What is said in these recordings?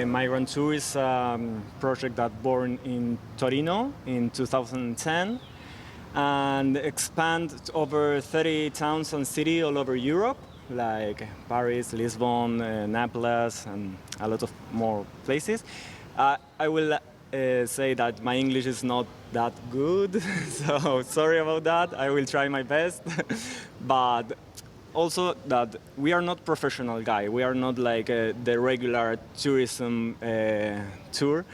Migrantour is a project that born in Torino in 2010 and expand over 30 towns and cities all over Europe, like Paris, Lisbon, Naples, and a lot of more places. I will say that my English is not that good, so sorry about that. I will try my best, but also that we are not professional guy. We are not like the regular tourism tour,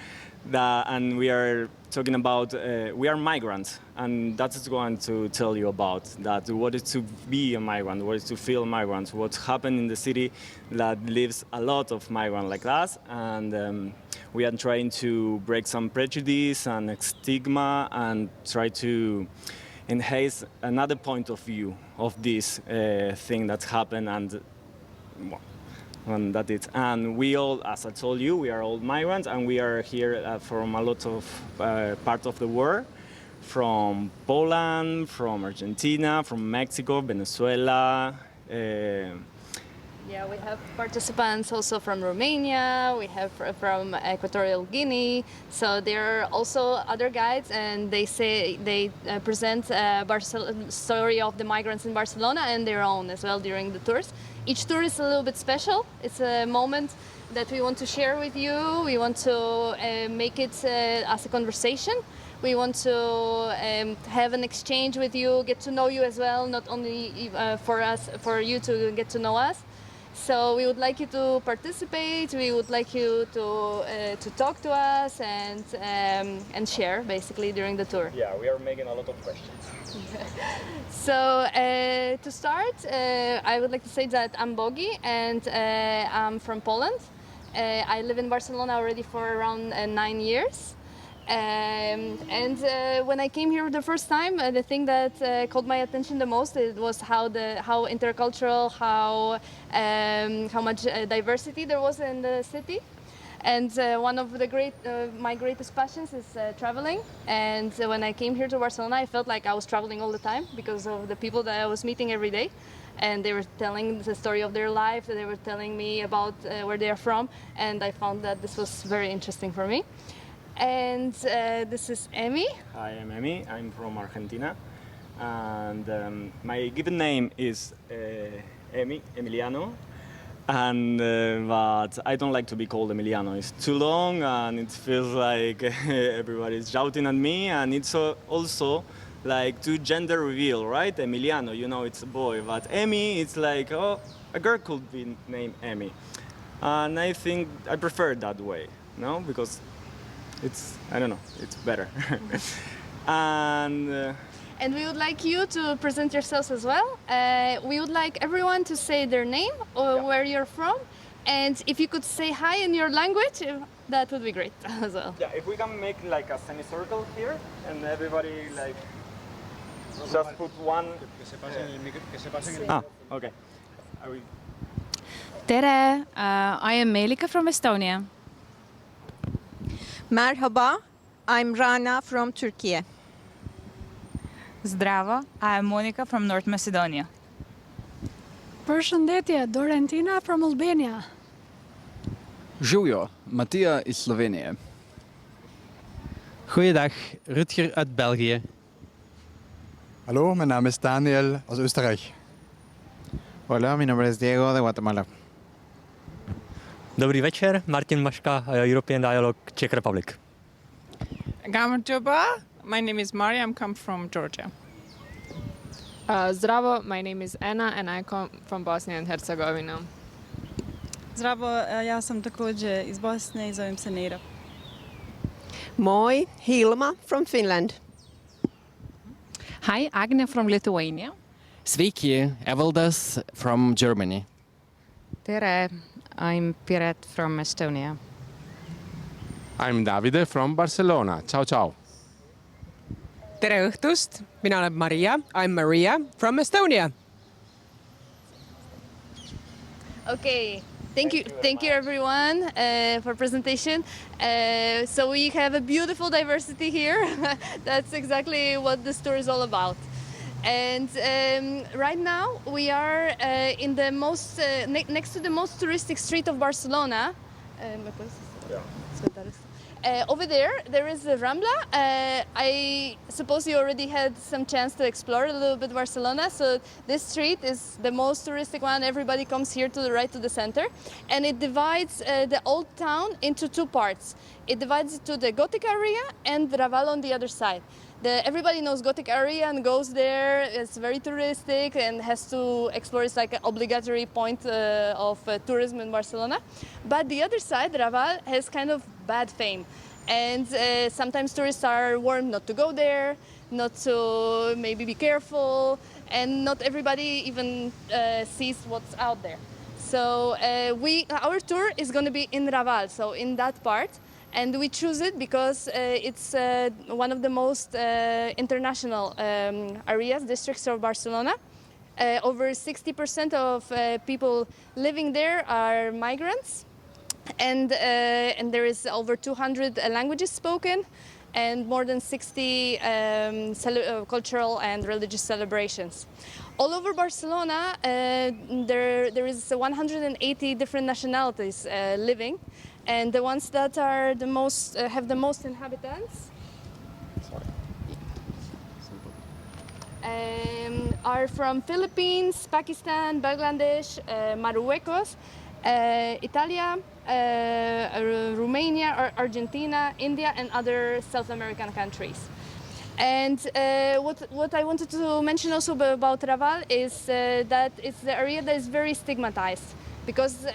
and we are talking about we are migrants, and that's going to tell you about that. What is to be a migrant? What is to feel migrants? What happened in the city that lives a lot of migrants like us, and we are trying to break some prejudice and stigma and try to enhance another point of view of this thing that's happened, and that it. And we all, as I told you, we are all migrants, and we are here from a lot of parts of the world, from Poland, from Argentina, from Mexico, Venezuela. Yeah, we have participants also from Romania, we have from Equatorial Guinea, so there are also other guides, and they present story of the migrants in Barcelona and their own as well during the tours. Each tour is a little bit special. It's a moment that we want to share with you. We want to make it as a conversation. We want to have an exchange with you, get to know you as well, not only for you to get to know us. So we would like you to participate. We would like you to talk to us and share basically during the tour. Yeah, we are making a lot of questions. So to start, I would like to say that I'm Bogi and I'm from Poland. I live in Barcelona already for around 9 years. And when I came here the first time, the thing that caught my attention the most was how intercultural, how much diversity there was in the city. And one of my greatest passions is traveling. And when I came here to Barcelona, I felt like I was traveling all the time because of the people that I was meeting every day. And they were telling the story of their life, they were telling me about where they are from. And I found that this was very interesting for me. And this is Emi. Hi, I'm Emi. I'm from Argentina. And my given name is Emiliano. And but I don't like to be called Emiliano. It's too long and it feels like everybody's shouting at me. And it's also like too gender reveal, right? Emiliano, you know, it's a boy. But Emi, it's like, oh, a girl could be named Emi. And I think I prefer it that way, no? Because it's, I don't know, it's better. And we would like you to present yourselves as well. We would like everyone to say their name or where you're from. And if you could say hi in your language, that would be great as well. Yeah, if we can make like a semicircle here and everybody like just put one. Okay. Tere, I am Melika from Estonia. Merhaba, I'm Rana from Turkey. Zdravo, I am Monica from North Macedonia. Përshëndetje, Dorentina from Albania. Živijo, Matija iz Slovenije. Goeiedag, Rutger uit België. Hallo, mijn naam is Daniel uit Oostenrijk. Hola, mi nombre es Diego de Guatemala. Dobrý večer, Martin Maška, European Dialogue, Czech Republic. Gamarjoba, my name is Maria, I come from Georgia. Zdravo, my name is Anna and I come from Bosnia and Herzegovina. Zdravo, ja sam također iz Bosne i zovem se Neira. Moi, Hilma from Finland. Hi, Agne from Lithuania. Sveiki, Evaldas from Germany. Tere, I'm Piret from Estonia. I'm Davide from Barcelona. Ciao, ciao. Tere õhtust, mina olen Maria. I'm Maria from Estonia. Okay, thank you everyone for presentation. So we have a beautiful diversity here. That's exactly what this tour is all about. And right now we are in the most next to the most touristic street of Barcelona, ¿Me puedes soltar esto? Over there is the Rambla. I suppose you already had some chance to explore a little bit Barcelona. So this street is the most touristic one. Everybody comes here to the right to the center. And it divides the old town into two parts. It divides it to the Gothic area and Raval on the other side. Everybody knows Gothic area and goes there. It's very touristic and has to explore. It's like an obligatory point of tourism in Barcelona. But the other side, Raval, has kind of bad fame. And sometimes tourists are warned not to go there, not to maybe be careful, and not everybody even sees what's out there. So our tour is going to be in Raval, so in that part. And we choose it because it's one of the most international areas, districts of Barcelona. Over 60% of people living there are migrants. And there is over 200 languages spoken and more than 60 cultural and religious celebrations. All over Barcelona, there is 180 different nationalities living. And the ones that are the most have the most inhabitants are from Philippines, Pakistan, Bangladesh, Marruecos, Italia, Romania, Argentina, India, and other South American countries. And what I wanted to mention also about Raval is that it's the area that is very stigmatized. Because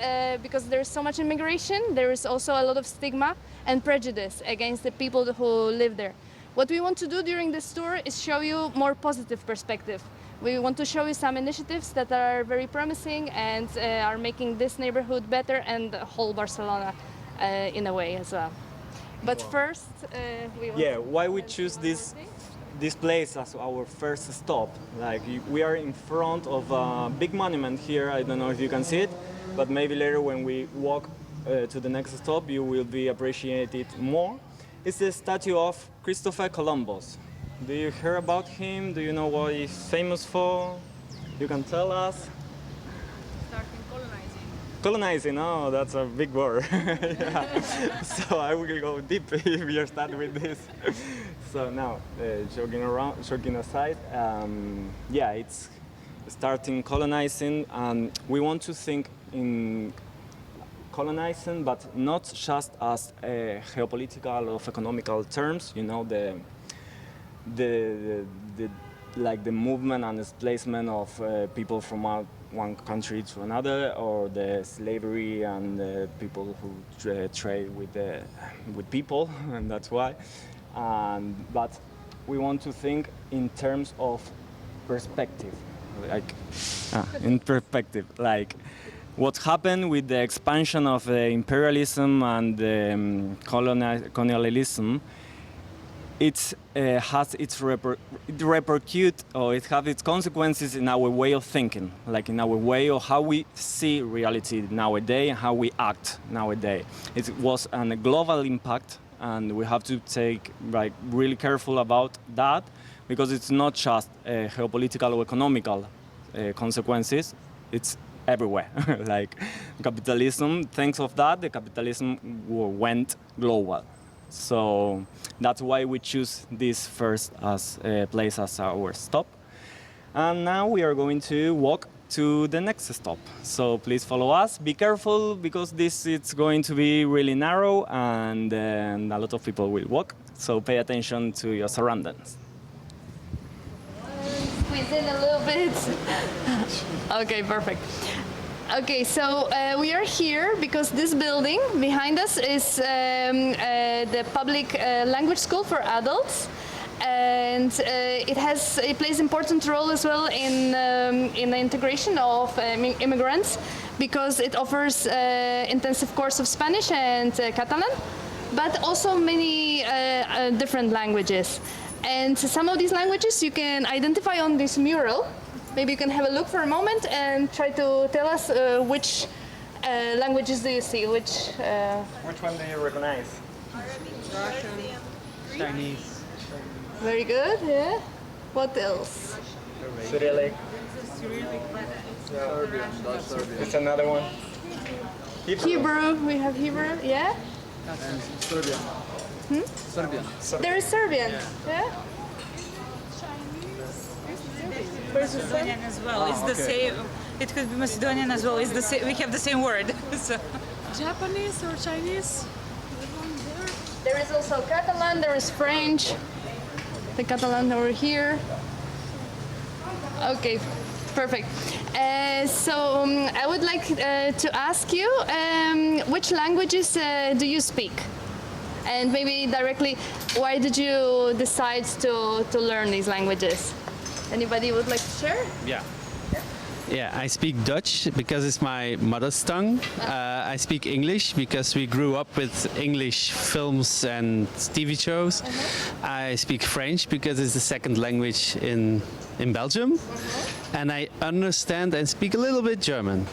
there's so much immigration, there is also a lot of stigma and prejudice against the people who live there. What we want to do during this tour is show you more positive perspective. We want to show you some initiatives that are very promising and are making this neighborhood better and the whole Barcelona in a way as well. But first, we want why we choose this place as our first stop. Like we are in front of a big monument here. I don't know if you can see it. But maybe later when we walk to the next stop, you will be appreciated more. It's the statue of Christopher Columbus. Do you hear about him? Do you know what he's famous for? You can tell us. starting colonizing. Colonizing, oh, that's a big word. So I will go deep if you start with this. So now, joking aside, it's starting colonizing, and we want to think in colonizing, but not just as geopolitical or economical terms. You know, the movement and displacement of people from one country to another, or the slavery and the people who trade with people, and that's why. But we want to think in terms of perspective, like what happened with the expansion of imperialism and colonialism. It has its its consequences in our way of thinking, like in our way of how we see reality nowadays and how we act nowadays. It was a global impact, and we have to take really careful about that, because it's not just geopolitical or economical consequences. It's everywhere. Like capitalism, thanks of that, the capitalism went global. So that's why we choose this first place as our stop. And now we are going to walk to the next stop. So please follow us. Be careful, because it's going to be really narrow, and a lot of people will walk. So pay attention to your surroundings. Squeeze in a little bit. Okay, perfect. Okay, so we are here because this building behind us is the public language school for adults, and it plays an important role as well in the integration of immigrants, because it offers intensive course of Spanish and Catalan, but also many different languages. And some of these languages you can identify on this mural. Maybe you can have a look for a moment and try to tell us which languages do you see? Which one do you recognize? Russian, Chinese. Very good, yeah. What else? Cyrillic. It's another one. Hebrew. We have Hebrew. Yeah. Serbian. Serbian. There is Serbian. Yeah. Macedonian as well. It's the same. It could be Macedonian as well. It's the same. We have the same word. So. Japanese or Chinese? There is also Catalan. There is French. The Catalan over here. Okay, perfect. I would like to ask you, which languages do you speak? And maybe directly, why did you decide to learn these languages? Anybody would like to share? Yeah, I speak Dutch because it's my mother's tongue. I speak English because we grew up with English films and TV shows. I speak French because it's the second language in Belgium. And I understand and speak a little bit German.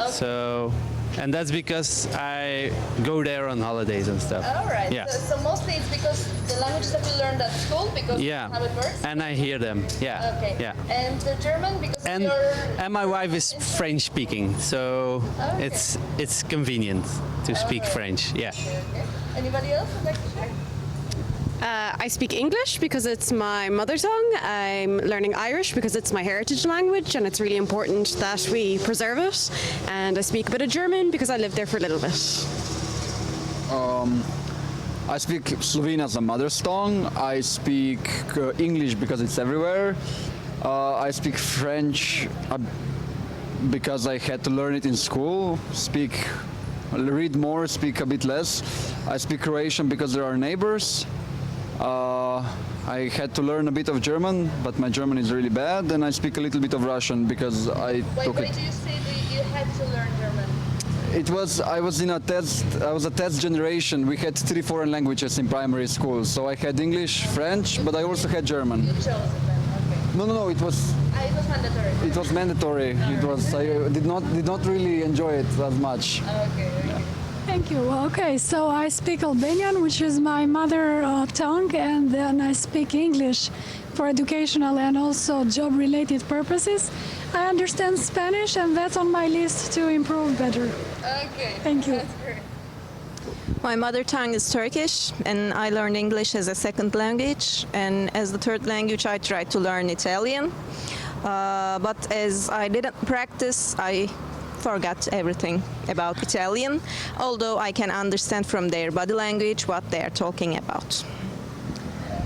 So, and that's because I go there on holidays and stuff. All right. Yeah. So mostly it's because the languages that you learned at school, because Yeah. how it works. And I hear them. Yeah. Okay. Yeah. And the German because And you're. my wife is French speaking, so it's convenient to speak French. Yeah. Okay. Anybody else would like to share? I speak English because it's my mother tongue. I'm learning Irish because it's my heritage language and it's really important that we preserve it. And I speak a bit of German because I lived there for a little bit. I speak Slovene as a mother's tongue. I speak English because it's everywhere. I speak French because I had to learn it in school. Read more, speak a bit less. I speak Croatian because there are neighbors. I had to learn a bit of German, but my German is really bad. And I speak a little bit of Russian because I took it. Why do you say that you had to learn German? I was a test generation. We had 3 foreign languages in primary school. So I had English, French, but I also had German. You chose it then, okay. No, it was It was mandatory. It was mandatory. I did not really enjoy it as much. Okay. Thank you. Okay, so I speak Albanian, which is my mother tongue, and then I speak English for educational and also job-related purposes. I understand Spanish, and that's on my list to improve better. Okay. Thank you. That's great. My mother tongue is Turkish, and I learned English as a second language. And as the third language, I tried to learn Italian. But as I didn't practice, I forgot everything about Italian, although I can understand from their body language what they are talking about.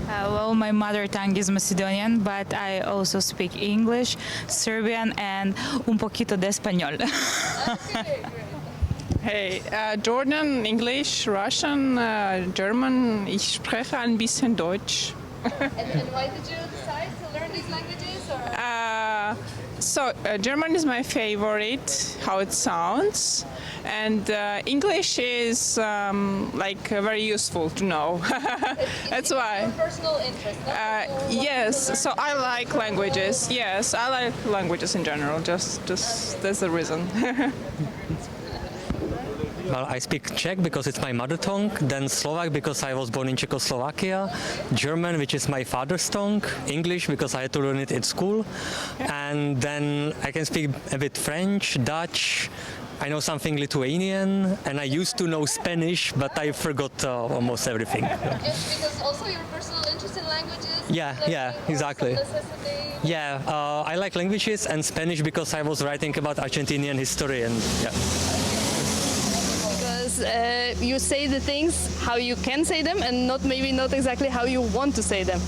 Well, my mother tongue is Macedonian, but I also speak English, Serbian, and un poquito de español. Hey, Jordan, English, Russian, German. Ich spreche ein bisschen Deutsch. And why did you decide to learn these languages? Or? German is my favorite, how it sounds, and English is very useful to know. That's why. Personal interest. Yes, so I like languages. Yes, I like languages in general. Just that's the reason. Well, I speak Czech because it's my mother tongue, then Slovak because I was born in Czechoslovakia, German, which is my father's tongue, English because I had to learn it in school, and then I can speak a bit French, Dutch, I know something Lithuanian, and I used to know Spanish, but I forgot almost everything. And because also your personal interest in languages? Yeah, exactly. Yeah, I like languages and Spanish because I was writing about Argentinian history and yeah. You say the things how you can say them and not exactly how you want to say them.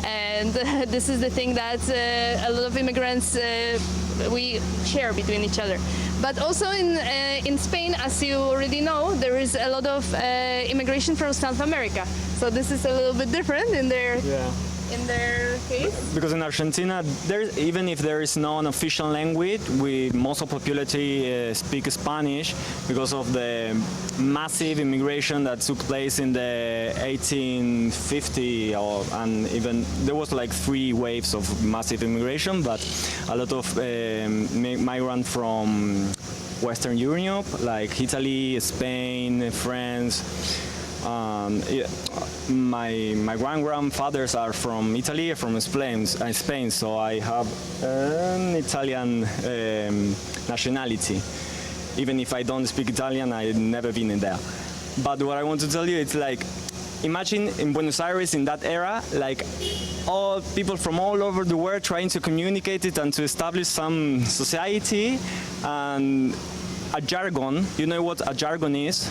And this is the thing that a lot of immigrants we share between each other. But also in Spain, as you already know, there is a lot of immigration from South America. So this is a little bit different in their case. Because in Argentina, even if there is no official language, most of the population speak Spanish because of the massive immigration that took place in the 1850, and even there was like 3 waves of massive immigration, but a lot of migrants from Western Europe, like Italy, Spain, France. My grandfathers are from Italy, from Spain, so I have an Italian nationality. Even if I don't speak Italian, I've never been in there. But what I want to tell you, it's like, imagine in Buenos Aires in that era, like all people from all over the world trying to communicate it and to establish some society, and a jargon, you know what a jargon is,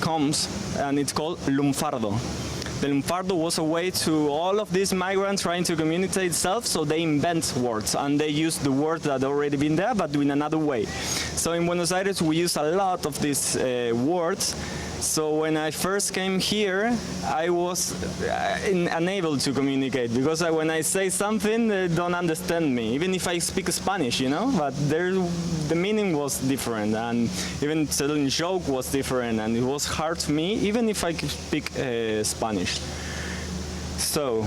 comes, and it's called lunfardo. The lunfardo was a way to all of these migrants trying to communicate itself, so they invent words, and they use the word that already been there, but in another way. So in Buenos Aires, we use a lot of these words. So when I first came here, I was unable to communicate, because when I say something, they don't understand me, even if I speak Spanish, you know, but the meaning was different, and even telling joke was different, and it was hard for me, even if I could speak Spanish. So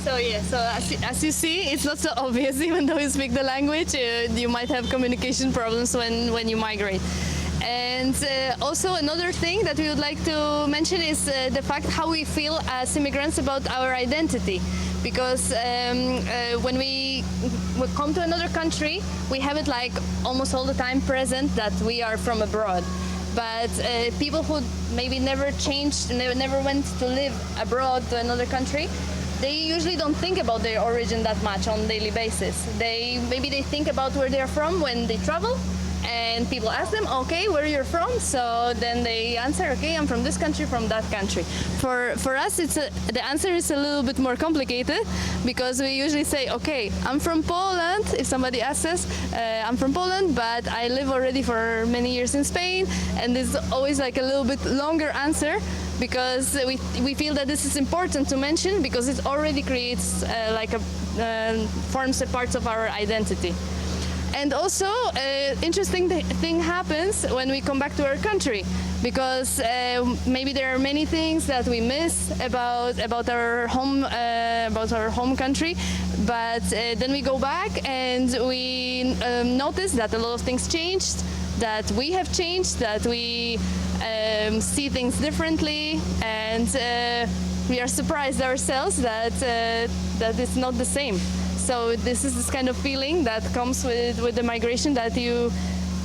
yeah, so as you see, it's not so obvious. Even though you speak the language, you might have communication problems when you migrate. And also another thing that we would like to mention is the fact how we feel as immigrants about our identity. Because when we come to another country, we have it like almost all the time present that we are from abroad. But people who maybe never changed, never went to live abroad to another country, they usually don't think about their origin that much on a daily basis. Maybe they think about where they're from when they travel, and people ask them, okay, where you're from? So then they answer, okay, I'm from this country, from that country. For us, the answer is a little bit more complicated, because we usually say, okay, I'm from Poland. If somebody asks us, I'm from Poland, but I live already for many years in Spain, and it's always like a little bit longer answer, because we feel that this is important to mention, because it already creates forms a part of our identity. And also, interesting thing happens when we come back to our country, because maybe there are many things that we miss about our home country, but then we go back and we notice that a lot of things changed, that we have changed, that we see things differently, and we are surprised ourselves that it's not the same. So this is this kind of feeling that comes with the migration, that you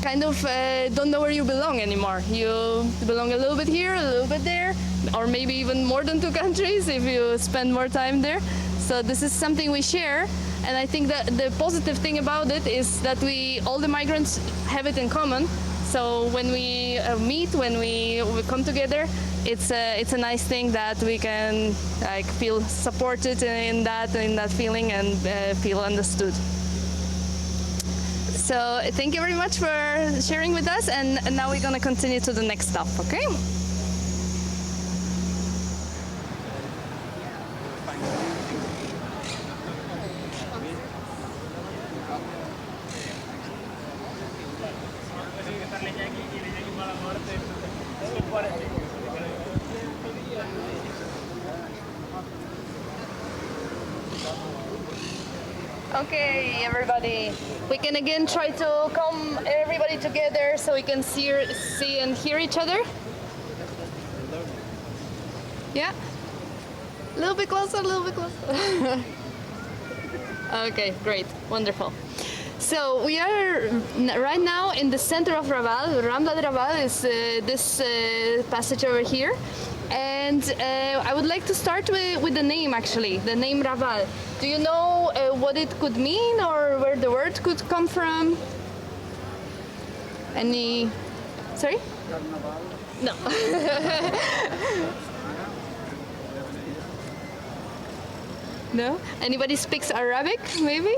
kind of don't know where you belong anymore. You belong a little bit here, a little bit there, or maybe even more than 2 countries if you spend more time there. So this is something we share, and I think that the positive thing about it is that all the migrants have it in common. So when we meet, when we come together, it's a nice thing that we can feel supported in that feeling and feel understood. So thank you very much for sharing with us, and now we're gonna continue to the next stop, okay? Okay, everybody, we can again try to come everybody together so we can see and hear each other. Yeah? A little bit closer, a little bit closer. Okay, great, wonderful. So we are right now in the center of Raval. Rambla de Raval is this passage over here. And I would like to start with the name, actually, the name Raval. Do you know what it could mean, or where the word could come from? Any... Sorry? No. No? Anybody speaks Arabic, maybe?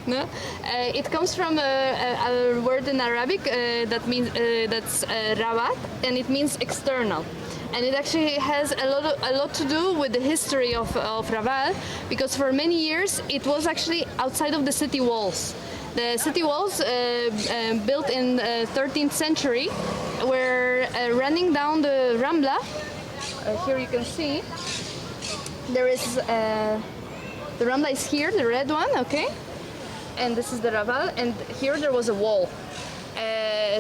No? It comes from a word in Arabic that means that's rawat, and it means external. And it actually has a lot to do with the history of Raval, because for many years it was actually outside of the city walls. The city walls, built in the 13th century, were running down the Rambla. Here you can see. There is the Rambla is here, the red one, okay? And this is the Raval, and here there was a wall.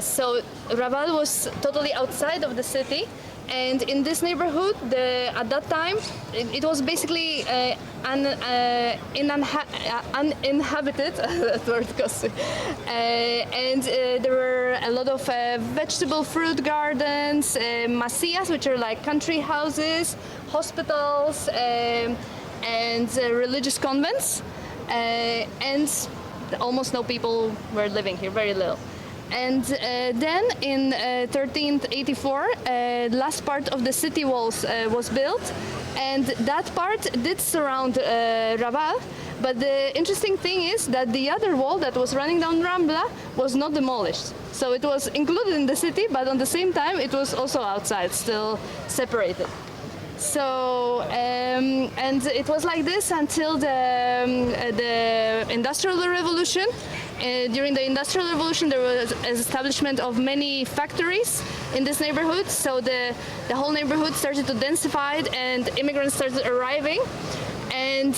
So Raval was totally outside of the city. And in this neighborhood, at that time, it was basically uninhabited. That word goes. And there were a lot of vegetable fruit gardens, masías, which are like country houses, hospitals, and religious convents, and almost no people were living here, very little. And then in 1384, the last part of the city walls was built, and that part did surround Raval. But the interesting thing is that the other wall that was running down Rambla was not demolished. So it was included in the city, but at the same time it was also outside, still separated. So, and it was like this until the Industrial Revolution. During the Industrial Revolution, there was an establishment of many factories in this neighborhood. So the whole neighborhood started to densify, and immigrants started arriving. And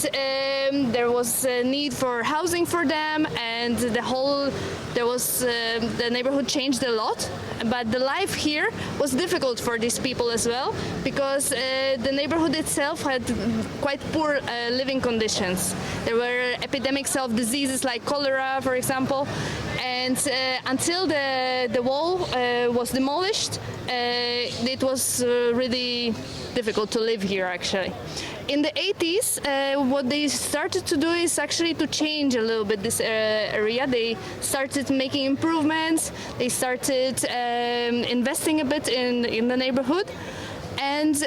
there was a need for housing for them, and the neighborhood changed a lot. But the life here was difficult for these people as well, because the neighborhood itself had quite poor living conditions. There were epidemics of diseases like cholera, for example, and until the wall was demolished, it was really difficult to live here, actually. In the 80s, what they started to do is actually to change a little bit this area. They started making improvements. They started investing a bit in the neighborhood and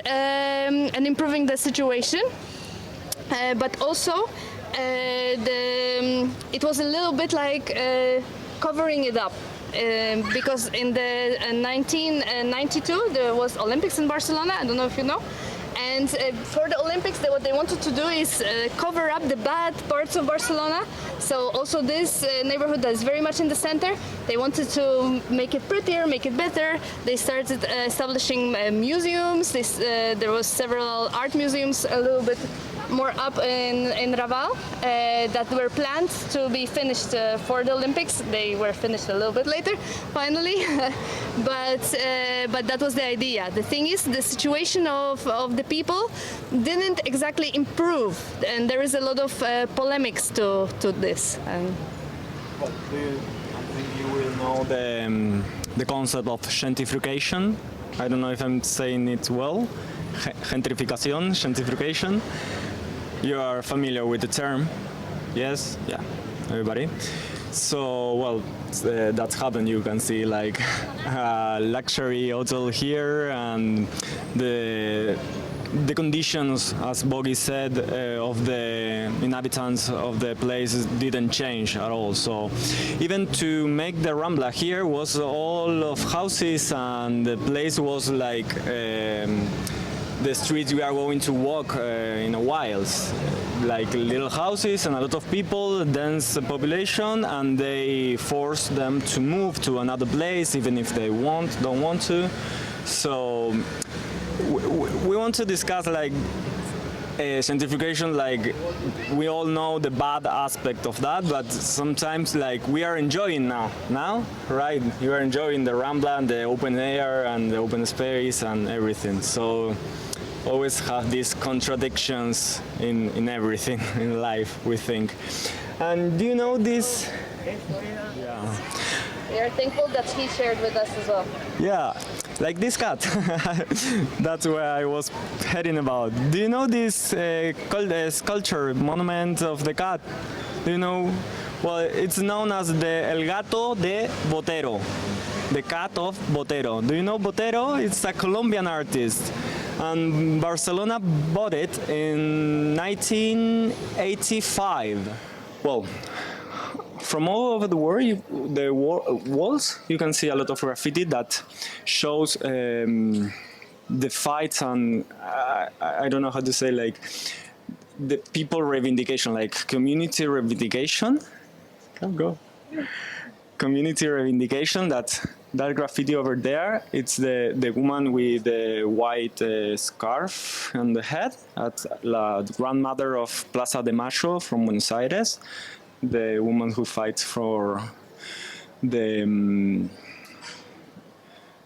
improving the situation. But also, it was a little bit like covering it up. Because in the 1992 there was Olympics in Barcelona. I don't know if you know. And for the Olympics, what they wanted to do is cover up the bad parts of Barcelona. So also this neighborhood that is very much in the center, they wanted to make it prettier, make it better. They started establishing museums. There was several art museums a little bit more up in Raval that were planned to be finished for the Olympics. They were finished a little bit later, finally. but that was the idea. The thing is, the situation of the people didn't exactly improve, and there is a lot of polemics to this. I think you will know the concept of gentrification. I don't know if I'm saying it well. Gentrification, gentrification. You are familiar with the term, yes? Yeah, everybody. So, well, that's happened. You can see like a luxury hotel here, and the conditions, as Bogi said, of the inhabitants of the place didn't change at all. So even to make the Rambla here was all of houses, and the place was like the streets we are going to walk in a while, like little houses and a lot of people, dense population, and they force them to move to another place even if they don't want to. So we want to discuss like gentrification. Like we all know the bad aspect of that, but sometimes like we are enjoying now, right? You are enjoying the Rambla and the open air and the open space and everything. So always have these contradictions in everything in life, we think. And do you know this? Yeah. We are thankful that he shared with us as well. Yeah, like this cat. That's where I was heading about. Do you know this sculpture monument of the cat? Do you know? Well, it's known as the El Gato de Botero, the cat of Botero. Do you know Botero? It's a Colombian artist. And Barcelona bought it in 1985. Well, from all over the world, the walls, you can see a lot of graffiti that shows the fights and I don't know how to say, like the people reivindication, like community reivindication. Go. Community reivindication. That graffiti over there, it's the woman with the white scarf on the head, at la grandmother of Plaza de Mayo from Buenos Aires, the woman who fights for the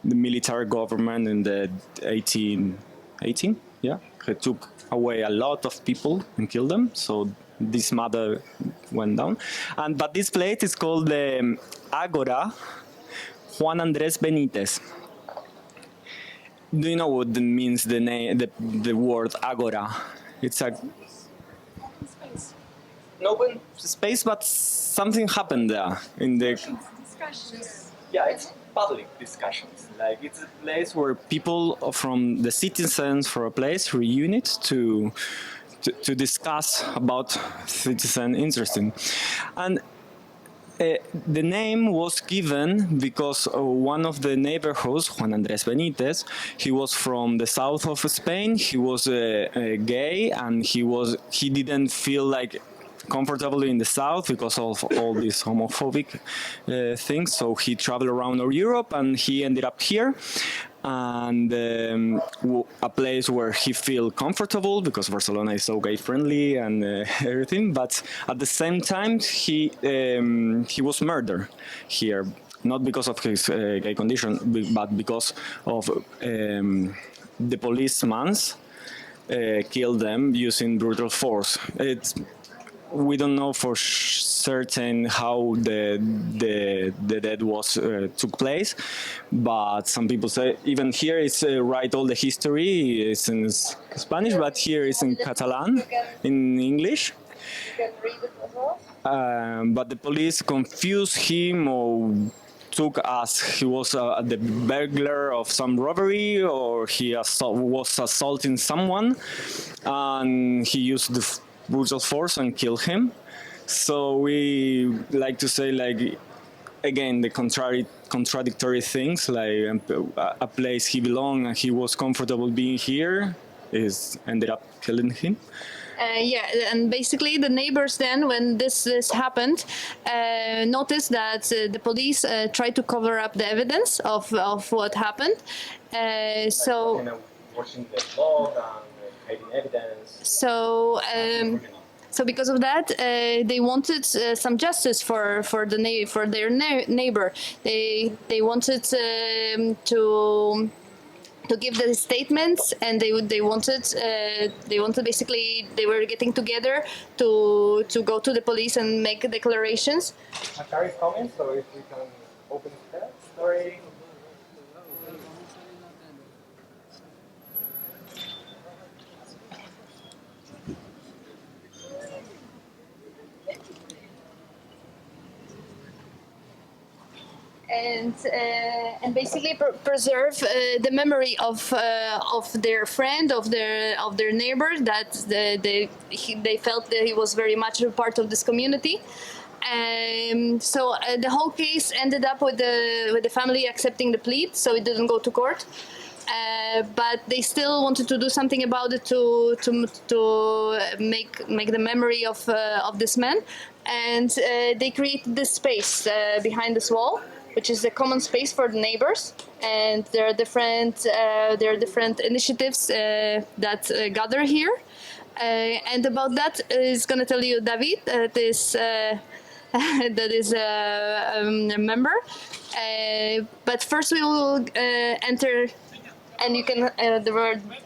military government in the 1818, yeah, he took away a lot of people and killed them. So this mother went down. But this place is called the Agora Juan Andrés Benítez. Do you know what means the name, the word Agora? It's a an open space, but something happened there in the Discussions. yeah, it's public discussions. Like it's a place where people from the citizens for a place reunite to discuss about citizen interesting. And the name was given because one of the neighborhoods, Juan Andrés Benítez, he was from the south of Spain. He was gay, and he didn't feel like comfortable in the south because of all these homophobic things. So he traveled around Europe, and he ended up here. And a place where he feel comfortable because Barcelona is so gay friendly and everything. But at the same time, he was murdered here, not because of his gay condition, but because of the policemen killed them using brutal force. We don't know for certain how the death was took place, but some people say even here it's write all the history. It's in Spanish, but here it's in Catalan, in English. But the police confused him or took as he was the burglar of some robbery, or he was assaulting someone, and he used the brutal force and killed him. So we like to say, like, again, the contradictory things, like a place he belonged and he was comfortable being here ended up killing him. Yeah, and basically the neighbors then, when this happened, noticed that the police tried to cover up the evidence of what happened. So Watching the blog and hiding evidence. So because of that, they wanted some justice for their neighbor. They wanted to give the statements, and they wanted basically, they were getting together to go to the police and make declarations. Akari is coming, so if we can open that story. And basically preserve the memory of their friend, of their neighbor, that they felt that he was very much a part of this community. So the whole case ended up with the family accepting the plea, so it didn't go to court. But they still wanted to do something about it to make the memory of this man, and they created this space behind this wall, which is a common space for the neighbors. And there are different initiatives that gather here. And about that is going to tell you David, that is a member. But first we will enter, and you can,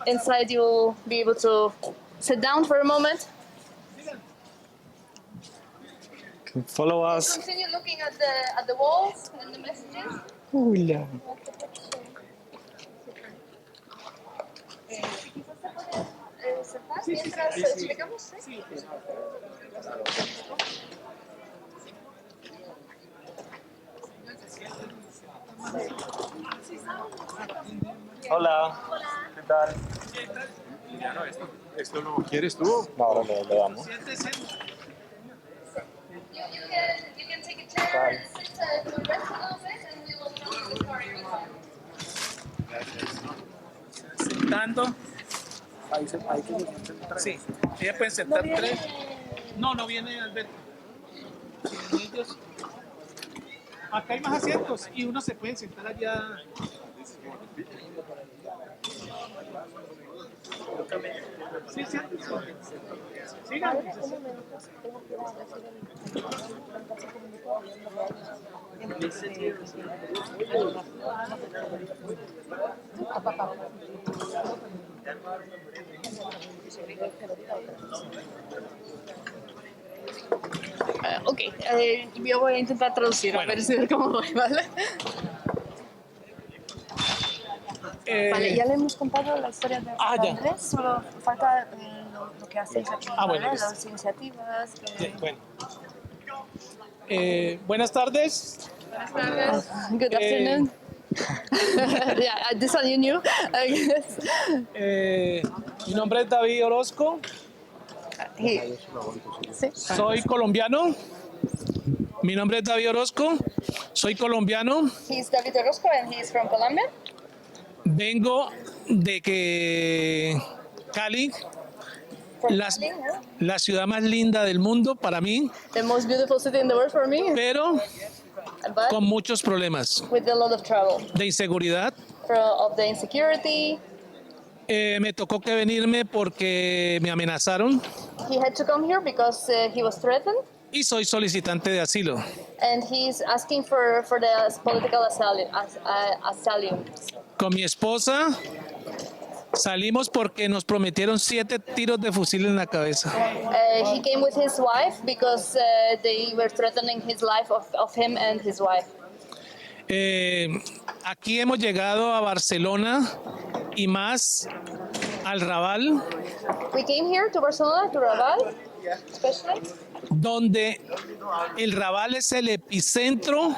inside you'll be able to sit down for a moment. Follow us. Continue looking at the walls and the messages. Hola. Mientras llegamos, ¿sí? Hola. ¿Qué tal? Emiliano, ¿esto lo quieres tú? No, ahora le damos. You can take a chair and sit to rest a little bit, and we will tell you the story behind. Sentando. Sí, ellas pueden sentar tres. No viene Alberto. Ellos. Acá hay más asientos y uno se puede sentar allá. Sí, sigan. Ok, yo voy a intentar traducir, a ver si cómo voy, ¿vale? Vale, ya le hemos contado la historia de Andrés, solo falta lo que hacéis aquí, ¿vale? Las iniciativas. Bueno. Buenas tardes. Buenas tardes. Good afternoon. Yeah, this one you knew, I guess. Mi nombre es David Orozco. Soy colombiano. Mi nombre es David Orozco. Soy colombiano. He's David Orozco and he's from Colombia. Vengo de Cali, la ciudad más linda del mundo para mí, The most beautiful city in the world for me. pero But con muchos problemas with a lot of trouble. de inseguridad. Of the insecurity. Me tocó que venirme porque me amenazaron. He had to come here because he was threatened. Y soy solicitante de asilo. And he's asking for the political asylum. Con mi esposa salimos porque nos prometieron 7 tiros de fusil en la cabeza. He came with his wife because they were threatening his life of him and his wife. Aquí hemos llegado a Barcelona y más al Raval. We came here to Barcelona, to Raval, especially. Donde el Raval es el epicentro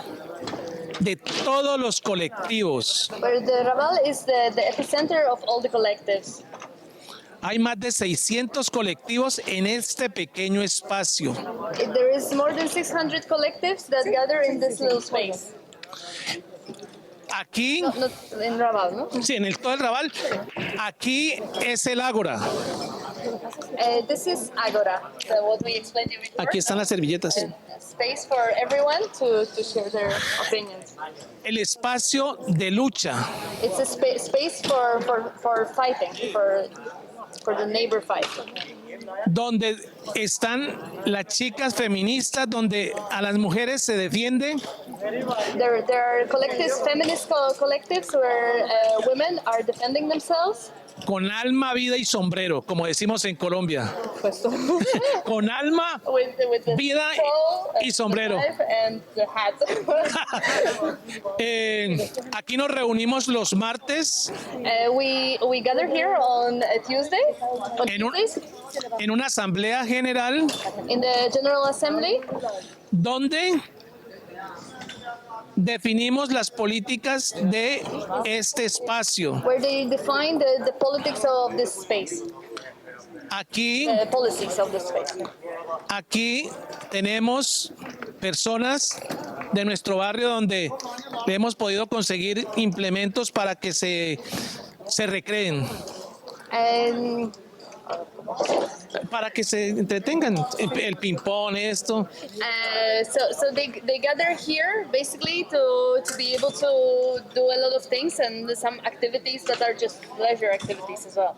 de todos los colectivos. Where the Raval is the epicenter of all the collectives. Hay más de 600 colectivos en este pequeño espacio. There is more than 600 collectives that gather in this little space. Aquí, en Raval, ¿no? Sí, en todo el Raval. Aquí es el Ágora. This is Agora, what we explained to you before. Aquí están las servilletas. Space for everyone to share their opinions. El espacio de lucha. It's a space for fighting, for the neighbor fight. Donde están las chicas feministas, donde a las mujeres se defiende. There are collectives, feminist collectives where women are defending themselves. Con alma, vida y sombrero, como decimos en Colombia. Con alma, vida y sombrero. Aquí nos reunimos los martes. We gather here on Tuesday. En una asamblea general. In the General Assembly. Donde definimos las políticas de este espacio. Where they define the politics of this space. Aquí, policies of this space. Aquí tenemos personas de nuestro barrio donde hemos podido conseguir implementos para que se recreen. Para que se entretengan, el ping-pong, esto. So they gather here basically to be able to do a lot of things and some activities that are just leisure activities as well.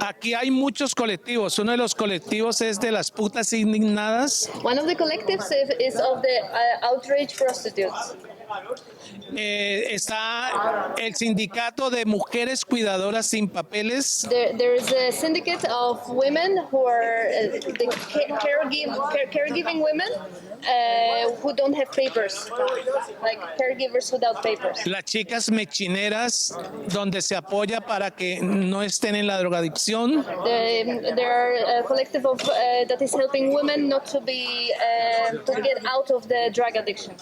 Aquí hay muchos colectivos. Uno de los colectivos es de las putas indignadas. One of the collectives is of the outrage prostitutes. Está el sindicato de mujeres cuidadoras sin papeles. There is a syndicate of women who are the caregiving women who don't have papers, like caregivers without papers. Las chicas mechineras, donde se apoya para que no estén en la drogadicción. There are a collective of that is helping women not to be to get out of the drug addiction.